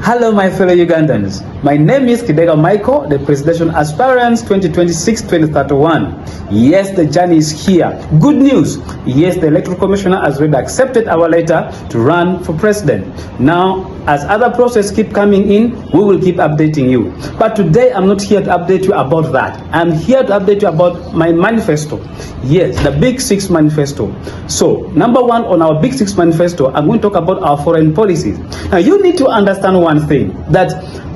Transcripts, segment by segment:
Hello, my fellow Ugandans. My name is Kidega Michael, the presidential aspirant 2026-2031. Yes, the journey is here. Good news. Yes, the Electoral Commissioner has already accepted our letter to run for president. Now, as other processes keep coming in, we will keep updating you. But today, I'm not here to update you about that. I'm here to update you about my manifesto. Yes, the Big Six manifesto. So, number one on our Big Six manifesto, I'm going to talk about our foreign policies. Now, you need to understand one thing, that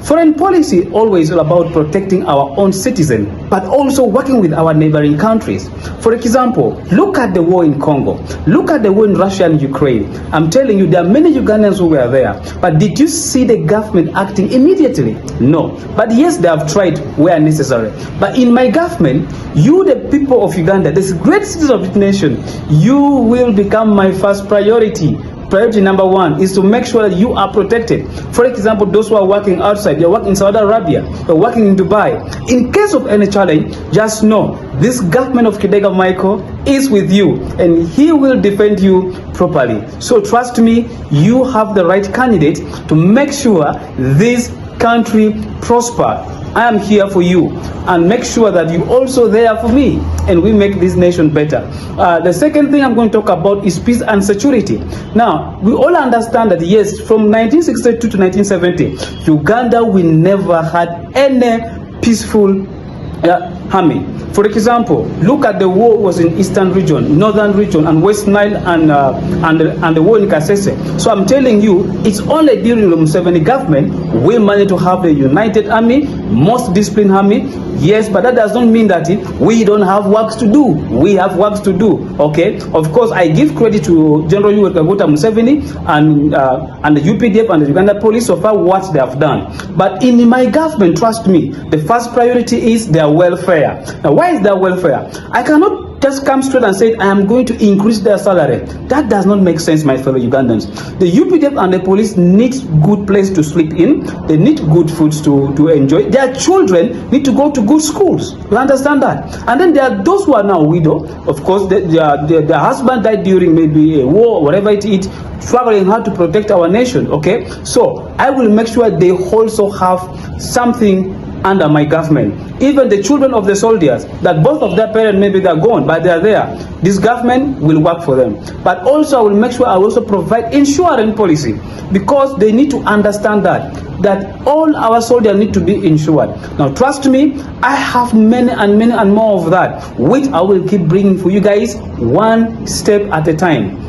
foreign policy always all about protecting our own citizens, but also working with our neighboring countries. For example, look at the war in Congo. Look at the war in Russia and Ukraine. I'm telling you, there are many Ugandans who were there. But did you see the government acting immediately? No. But yes, they have tried where necessary. But in my government, you, the people of Uganda, this great citizens of this nation, you will become my first priority. Priority number one is to make sure that you are protected. For example, those who are working outside, you're working in Saudi Arabia, you're working in Dubai. In case of any challenge, just know this government of Kidega Michael is with you and he will defend you properly. So trust me, you have the right candidate to make sure this country prosper. I am here for you, and make sure that you also there for me, and we make this nation better. The second thing I'm going to talk about is peace and security. Now, we all understand that yes, from 1962 to 1970, Uganda, we never had any peaceful army. For example, look at the war was in Eastern region, Northern region, and West Nile, and the war in Kasese. So I'm telling you, it's only during the Museveni government we managed to have a united army, most disciplined army. Yes, but that does not mean that we don't have works to do. We have works to do. Okay. Of course, I give credit to General Yoweri Kaguta Museveni and the UPDF and the Uganda Police so far what they have done. But in my government, trust me, the first priority is their welfare. Now, why is their welfare? I cannot just come straight and say I am going to increase their salary. That does not make sense, my fellow Ugandans. The UPDF and the police need good place to sleep in. They need good foods to enjoy. Their children need to go to good schools. You understand that? And then there are those who are now widow. Of course, their husband died during maybe a war or whatever it is, struggling hard to protect our nation. Okay, so I will make sure they also have something under my government. Even the children of the soldiers, that both of their parents maybe they're gone, but they are there. This government will work for them. But also I will make sure I will also provide insurance policy, because they need to understand that all our soldiers need to be insured. Now trust me, I have many and more of that, which I will keep bringing for you guys one step at a time.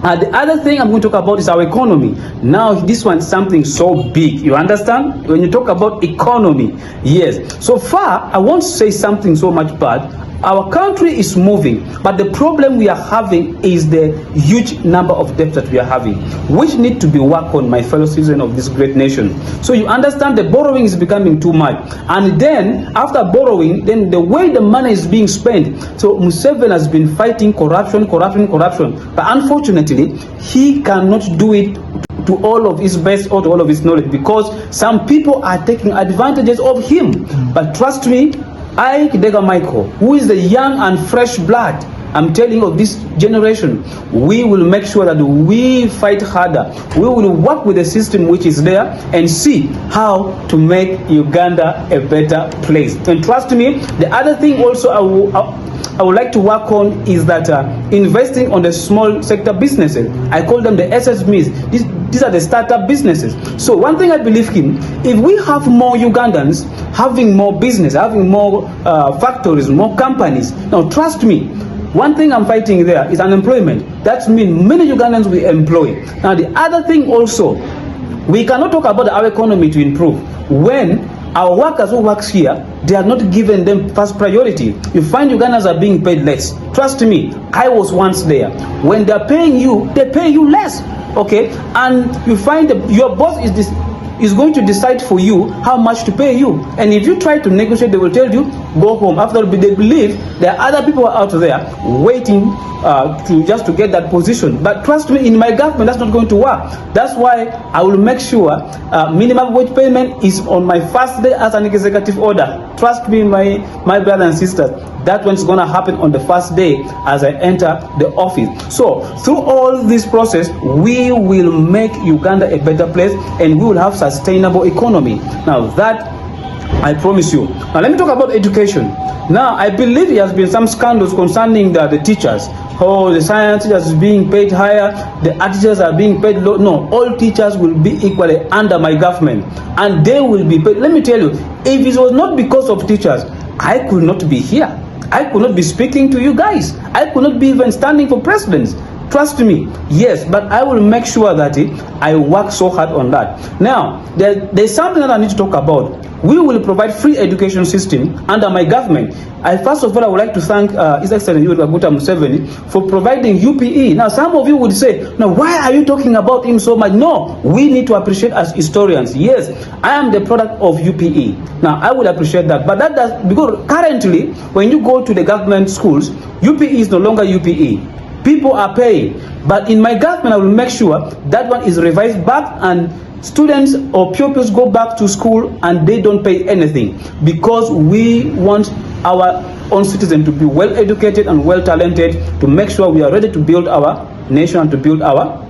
The other thing I'm going to talk about is our economy. Now, this one is something so big. You understand? When you talk about economy, yes. So far, I won't say something so much bad. Our country is moving, but the problem we are having is the huge number of debts that we are having, which need to be worked on, my fellow citizens of this great nation. So you understand the borrowing is becoming too much. And then, after borrowing, then the way the money is being spent, so Museveni has been fighting corruption. But unfortunately, he cannot do it to all of his best or to all of his knowledge, because some people are taking advantages of him. But trust me, I, Kidega Michael, who is the young and fresh blood, I'm telling you of this generation, we will make sure that we fight harder. We will work with the system which is there and see how to make Uganda a better place. And trust me, the other thing also I would like to work on is that investing on the small sector businesses. I call them the SSMEs. These are the startup businesses. So one thing I believe in, if we have more Ugandans having more business, having more factories, more companies, now trust me, one thing I'm fighting there is unemployment. That means many Ugandans we employ. Now the other thing also, we cannot talk about our economy to improve when our workers who work here, they are not given them first priority. You find Ugandans are being paid less. Trust me, I was once there. When they're paying you, they pay you less. Okay, and you find that your boss is going to decide for you how much to pay you. And if you try to negotiate, they will tell you, go home. After all, they believe there are other people out there waiting to get that position. But trust me, in my government, that's not going to work. That's why I will make sure minimum wage payment is on my first day as an executive order. Trust me, my brothers and sisters, that one's going to happen on the first day as I enter the office. So through all this process, we will make Uganda a better place, and we will have have sustainable economy. Now that I promise you. Now let me talk about education. Now I believe there has been some scandals concerning the teachers. Oh, the science teachers is being paid higher, the art teachers are being paid low. No, all teachers will be equally under my government, and they will be paid. Let me tell you, if it was not because of teachers, I could not be here. I could not be speaking to you guys. I could not be even standing for presidents. Trust me, yes, but I will make sure that I work so hard on that. Now, there's something that I need to talk about. We will provide free education system under my government. First of all, I would like to thank His Excellency Yoweri Kaguta Museveni for providing UPE. Now, some of you would say, now, why are you talking about him so much? No, we need to appreciate as historians. Yes, I am the product of UPE. Now, I would appreciate that. But that does, because currently, when you go to the government schools, UPE is no longer UPE. People are paying, but in my government I will make sure that one is revised back and students or pupils go back to school and they don't pay anything, because we want our own citizens to be well educated and well talented, to make sure we are ready to build our nation and to build our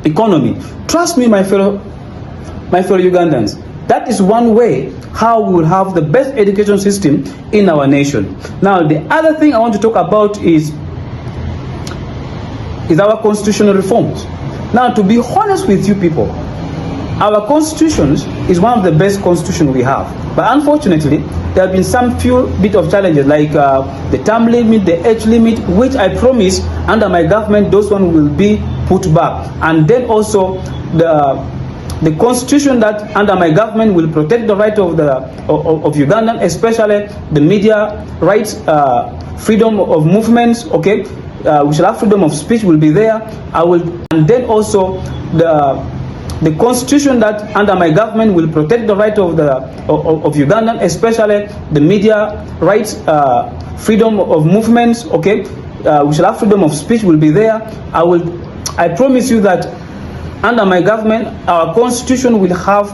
economy. Trust me, my fellow Ugandans, that is one way how we will have the best education system in our nation. Now, the other thing I want to talk about is our constitutional reforms. Now, to be honest with you people, our constitution is one of the best constitutions we have. But unfortunately, there have been some few bit of challenges, like the term limit, the age limit, which I promise under my government, those ones will be put back. And then also the constitution that under my government will protect the right of Ugandan, especially the media rights, freedom of movements, okay? We shall have freedom of speech will be there. And then also the constitution that under my government will protect the right of Ugandan, especially the media rights, freedom of movements, okay? We shall have freedom of speech will be there. I promise you that under my government, our constitution will have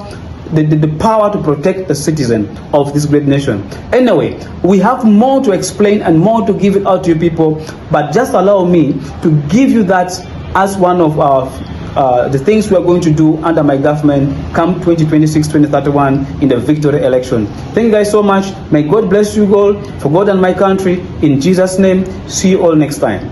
the power to protect the citizen of this great nation. Anyway, we have more to explain and more to give it out to you people, but just allow me to give you that as one of our the things we are going to do under my government come 2026-2031 in the victory election. Thank you guys so much. May God bless you all, for God and my country. In Jesus' name, see you all next time.